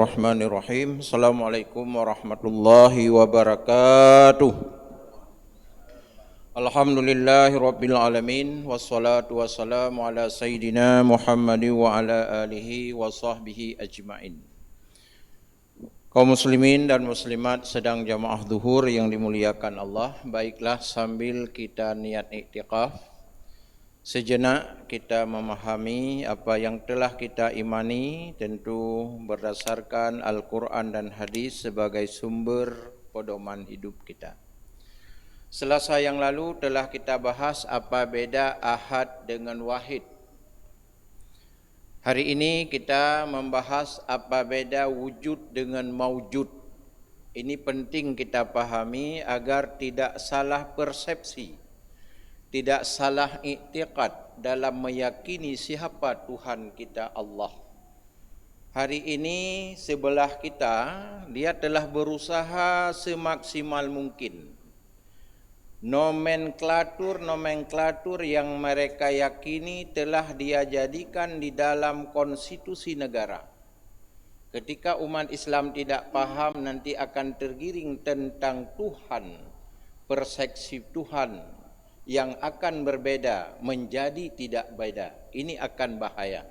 Bismillahirrahmanirrahim. Assalamualaikum warahmatullahi wabarakatuh. Alhamdulillahirabbil alamin wassalatu wassalamu ala sayyidina Muhammadin wa ala alihi wa sahbihi ajmain. Kaum muslimin dan muslimat sedang jamaah zuhur yang dimuliakan Allah, baiklah sambil kita niat iktikaf, sejenak kita memahami apa yang telah kita imani, tentu berdasarkan Al-Quran dan hadis sebagai sumber pedoman hidup kita. Selasa yang lalu telah kita bahas apa beda ahad dengan wahid. Hari ini kita membahas apa beda wujud dengan maujud. Ini penting kita pahami agar tidak salah persepsi, tidak salah i'tiqad dalam meyakini siapa Tuhan kita Allah. Hari ini sebelah kita, dia telah berusaha semaksimal mungkin. Nomenklatur yang mereka yakini telah dia jadikan di dalam konstitusi negara. Ketika umat Islam tidak paham, nanti akan tergiring tentang Tuhan, persepsi Tuhan yang akan berbeda menjadi tidak beda. Ini akan bahaya.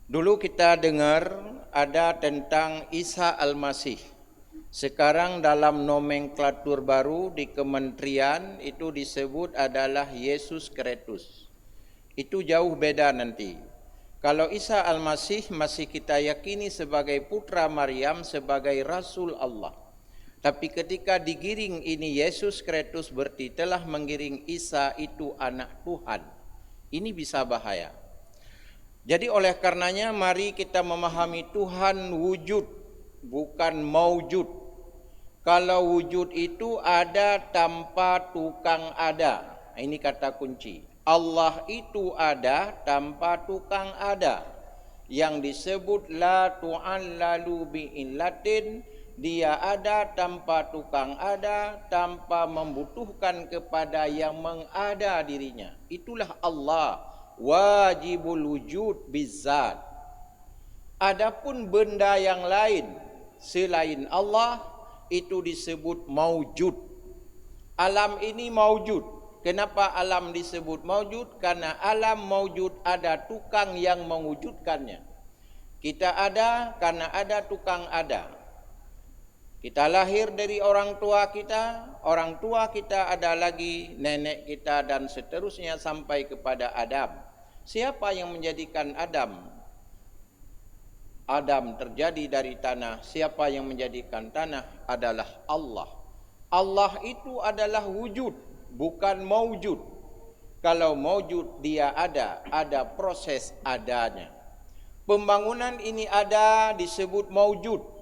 Dulu kita dengar ada tentang Isa Al-Masih. Sekarang dalam nomenklatur baru di kementerian itu disebut adalah Yesus Kristus. Itu jauh beda nanti. Kalau Isa Al-Masih masih kita yakini sebagai putra Maryam, sebagai Rasul Allah. Tapi ketika digiring ini Yesus Kristus berarti telah menggiring Isa itu anak Tuhan. Ini bisa bahaya. Jadi oleh karenanya mari kita memahami Tuhan wujud, bukan maujud. Kalau wujud itu ada tanpa tukang ada. Ini kata kunci. Allah itu ada tanpa tukang ada. Yang disebut la tu'allalu bi'illatin, dia ada tanpa tukang ada, tanpa membutuhkan kepada yang mengada dirinya. Itulah Allah, wajibul wujud bizzat. Adapun benda yang lain selain Allah itu disebut maujud. Alam ini maujud. Kenapa alam disebut maujud? Karena alam maujud ada tukang yang mewujudkannya. Kita ada karena ada tukang ada. Kita lahir dari orang tua kita ada lagi nenek kita dan seterusnya sampai kepada Adam. Siapa yang menjadikan Adam? Adam terjadi dari tanah. Siapa yang menjadikan tanah adalah Allah. Allah itu adalah wujud, bukan maujud. Kalau maujud dia ada proses adanya. Pembangunan ini ada disebut maujud.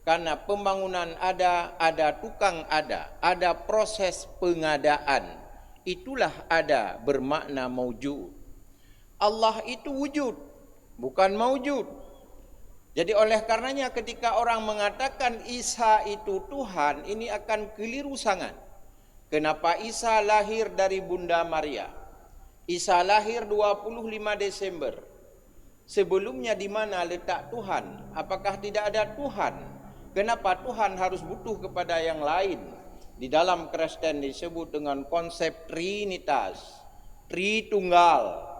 Karena pembangunan ada tukang ada proses pengadaan. Itulah ada bermakna maujud. Allah itu wujud, bukan maujud. Jadi oleh karenanya ketika orang mengatakan Isa itu Tuhan, ini akan keliru sangat. Kenapa Isa lahir dari Bunda Maria? Isa lahir 25 Desember. Sebelumnya di mana letak Tuhan? Apakah tidak ada Tuhan? Kenapa Tuhan harus butuh kepada yang lain? Di dalam Kristen disebut dengan konsep Trinitas, Tritunggal.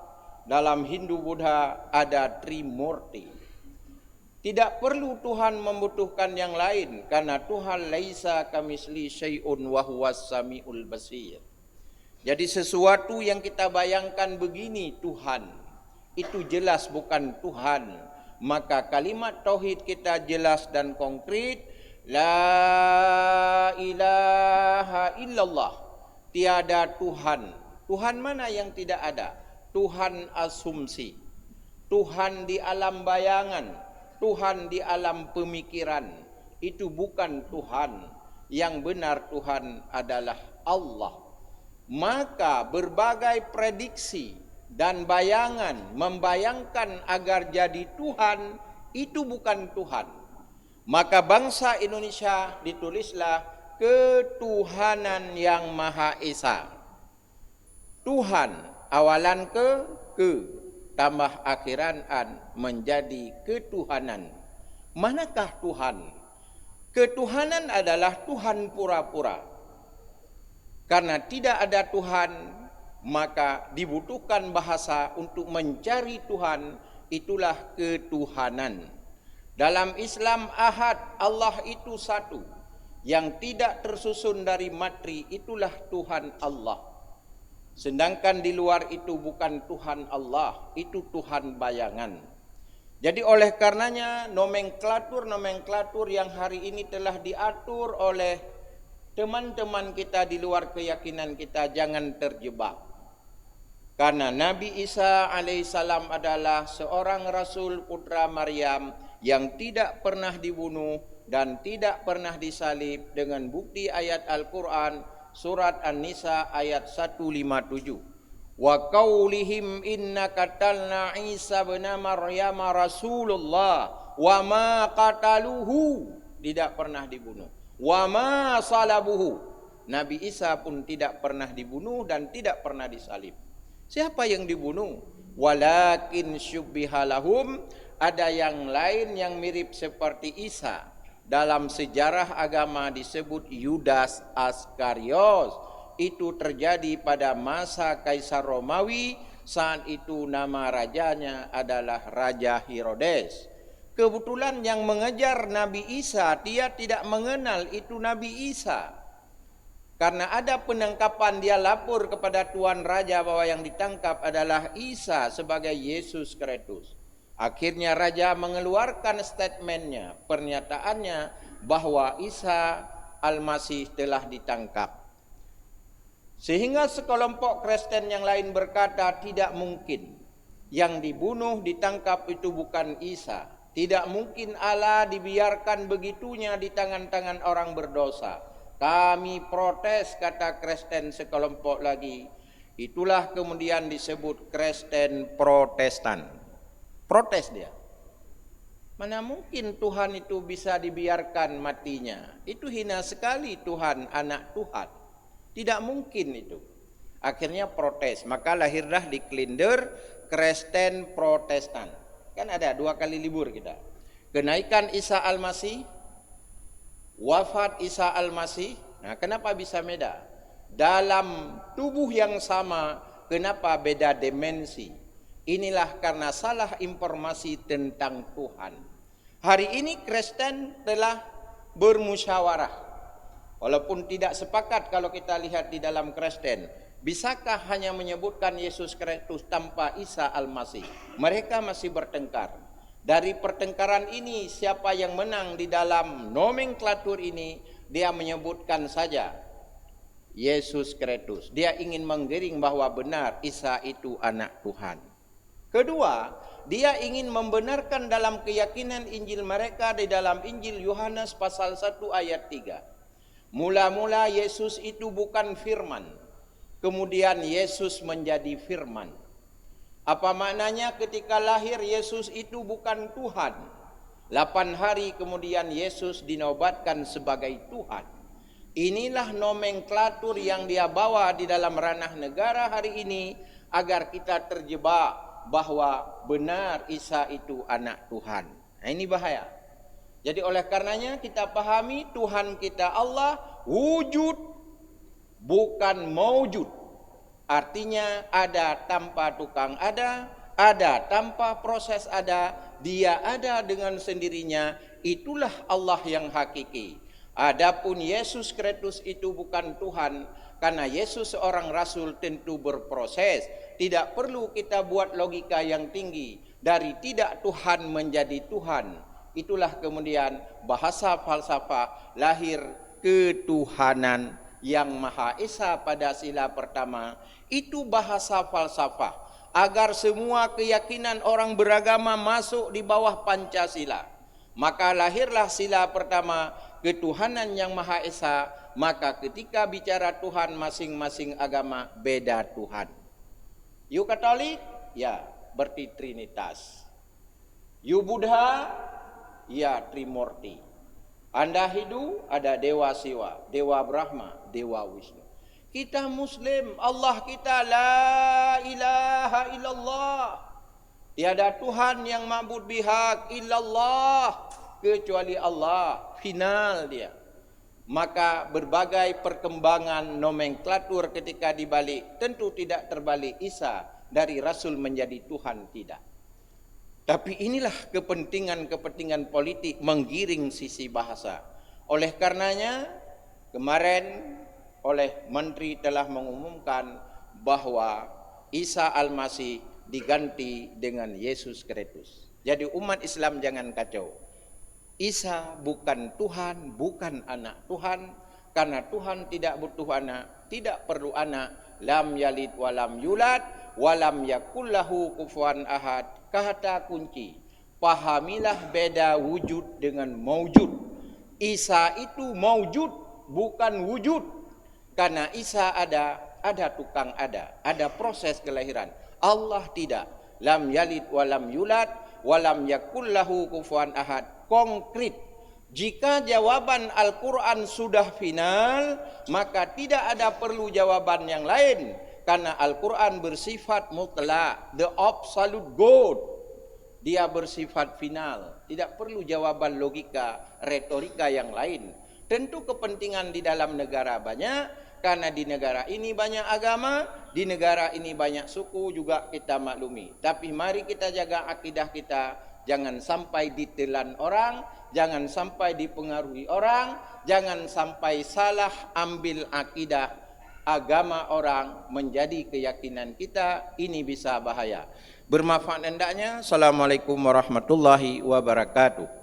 Dalam Hindu Buddha ada Trimurti. Tidak perlu Tuhan membutuhkan yang lain, karena Tuhan laisa kamisli syai'un wa huwas samiul basir. Jadi sesuatu yang kita bayangkan begini Tuhan, itu jelas bukan Tuhan. Maka kalimat tauhid kita jelas dan konkret. La ilaha illallah. Tiada Tuhan. Tuhan mana yang tidak ada? Tuhan asumsi. Tuhan di alam bayangan. Tuhan di alam pemikiran. Itu bukan Tuhan. Yang benar Tuhan adalah Allah. Maka berbagai prediksi dan bayangan membayangkan agar jadi Tuhan itu bukan Tuhan. Maka bangsa Indonesia ditulislah ketuhanan yang Maha Esa. Tuhan awalan ke tambah akhiran an menjadi ketuhanan. Manakah Tuhan? Ketuhanan adalah Tuhan pura-pura. Karena tidak ada Tuhan, maka dibutuhkan bahasa untuk mencari Tuhan, itulah ketuhanan. Dalam Islam ahad, Allah itu satu, yang tidak tersusun dari materi, itulah Tuhan Allah. Sedangkan di luar itu bukan Tuhan Allah, itu Tuhan bayangan. Jadi oleh karenanya nomenklatur yang hari ini telah diatur oleh teman-teman kita di luar keyakinan kita, jangan terjebak. Karena Nabi Isa alaihissalam adalah seorang Rasul putra Maryam yang tidak pernah dibunuh dan tidak pernah disalib dengan bukti ayat Al-Quran surat An-Nisa ayat 157. Wa qaulihim inna qatalna Isa bin Maryam Rasulullah wa ma qataluhu, tidak pernah dibunuh. Wa ma salabuhu, Nabi Isa pun tidak pernah dibunuh dan tidak pernah disalib. Siapa yang dibunuh? Walakin syubbiha lahum, ada yang lain yang mirip seperti Isa. Dalam sejarah agama disebut Yudas Askarios. Itu terjadi pada masa Kaisar Romawi. Saat itu nama rajanya adalah Raja Herodes. Kebetulan yang mengejar Nabi Isa, dia tidak mengenal itu Nabi Isa. Karena ada penangkapan, dia lapor kepada Tuan Raja bahwa yang ditangkap adalah Isa sebagai Yesus Kristus. Akhirnya Raja mengeluarkan statementnya, pernyataannya bahwa Isa Al-Masih telah ditangkap. Sehingga sekelompok Kristen yang lain berkata tidak mungkin. Yang dibunuh, ditangkap itu bukan Isa. Tidak mungkin Allah dibiarkan begitunya di tangan-tangan orang berdosa. Kami protes, kata Kristen sekelompok lagi. Itulah kemudian disebut Kristen Protestan. Protes dia. Mana mungkin Tuhan itu bisa dibiarkan matinya? Itu hina sekali Tuhan, anak Tuhan. Tidak mungkin itu. Akhirnya protes. Maka lahirlah di Klinder Kristen Protestan. Kan ada 2 kali libur kita. Kenaikan Isa Al-Masih, wafat Isa Al-Masih. Nah, kenapa bisa beda? Dalam tubuh yang sama, kenapa beda dimensi? Inilah karena salah informasi tentang Tuhan. Hari ini Kristen telah bermusyawarah. Walaupun tidak sepakat kalau kita lihat di dalam Kristen. Bisakah hanya menyebutkan Yesus Kristus tanpa Isa Al-Masih? Mereka masih bertengkar. Dari pertengkaran ini, siapa yang menang di dalam nomenklatur ini, dia menyebutkan saja Yesus Kristus. Dia ingin menggiring bahwa benar Isa itu anak Tuhan. Kedua, dia ingin membenarkan dalam keyakinan Injil mereka di dalam Injil Yohanes pasal 1 ayat 3. Mula-mula Yesus itu bukan firman. Kemudian Yesus menjadi firman. Apa maknanya ketika lahir Yesus itu bukan Tuhan. 8 hari kemudian Yesus dinobatkan sebagai Tuhan. Inilah nomenklatur yang dia bawa di dalam ranah negara hari ini agar kita terjebak bahwa benar Isa itu anak Tuhan. Nah, ini bahaya. Jadi oleh karenanya kita pahami Tuhan kita Allah wujud bukan maujud. Artinya ada tanpa tukang ada tanpa proses ada, dia ada dengan sendirinya, itulah Allah yang hakiki. Adapun Yesus Kristus itu bukan Tuhan, karena Yesus seorang rasul tentu berproses. Tidak perlu kita buat logika yang tinggi, dari tidak Tuhan menjadi Tuhan. Itulah kemudian bahasa falsafah lahir ketuhanan yang Maha Esa pada sila pertama. Itu bahasa falsafah agar semua keyakinan orang beragama masuk di bawah Pancasila. Maka lahirlah sila pertama, ketuhanan yang Maha Esa. Maka ketika bicara Tuhan, masing-masing agama beda Tuhan. You Katolik, ya berarti Trinitas. You Buddha, ya Trimurti. Anda Hindu, ada Dewa Siwa, Dewa Brahma, Dewa Wisnu. Kita Muslim, Allah kita la ilaha illallah. Tiada Tuhan yang ma'bud bihaq illallah. kecuali Allah, final dia. Maka berbagai perkembangan nomenklatur ketika dibalik, tentu tidak terbalik Isa dari Rasul menjadi Tuhan, tidak. Tapi inilah kepentingan-kepentingan politik menggiring sisi bahasa. Oleh karenanya, kemarin oleh Menteri telah mengumumkan bahwa Isa Al-Masih diganti dengan Yesus Kristus. Jadi umat Islam jangan kacau. Isa bukan Tuhan, bukan anak Tuhan, karena Tuhan tidak butuh anak, tidak perlu anak. Lam yalid walam yulad walam yakullahu kufuwan ahad. Kata kunci, pahamilah beda wujud dengan maujud. Isa itu maujud, bukan wujud. Karena Isa ada tukang ada proses kelahiran. Allah tidak. Lam yalid walam yulad walam yakullahu kufuwan ahad. Konkret. Jika jawaban Al-Quran sudah final, maka tidak ada perlu jawaban yang lain. Karena Al-Quran bersifat mutlak, the absolute God. Dia bersifat final. Tidak perlu jawaban logika, retorika yang lain. Tentu kepentingan di dalam negara banyak, karena di negara ini banyak agama, di negara ini banyak suku juga kita maklumi. Tapi mari kita jaga akidah kita, jangan sampai ditelan orang, jangan sampai dipengaruhi orang, jangan sampai salah ambil akidah agama orang menjadi keyakinan kita, ini bisa bahaya. Bermanfaat hendaknya. Assalamualaikum warahmatullahi wabarakatuh.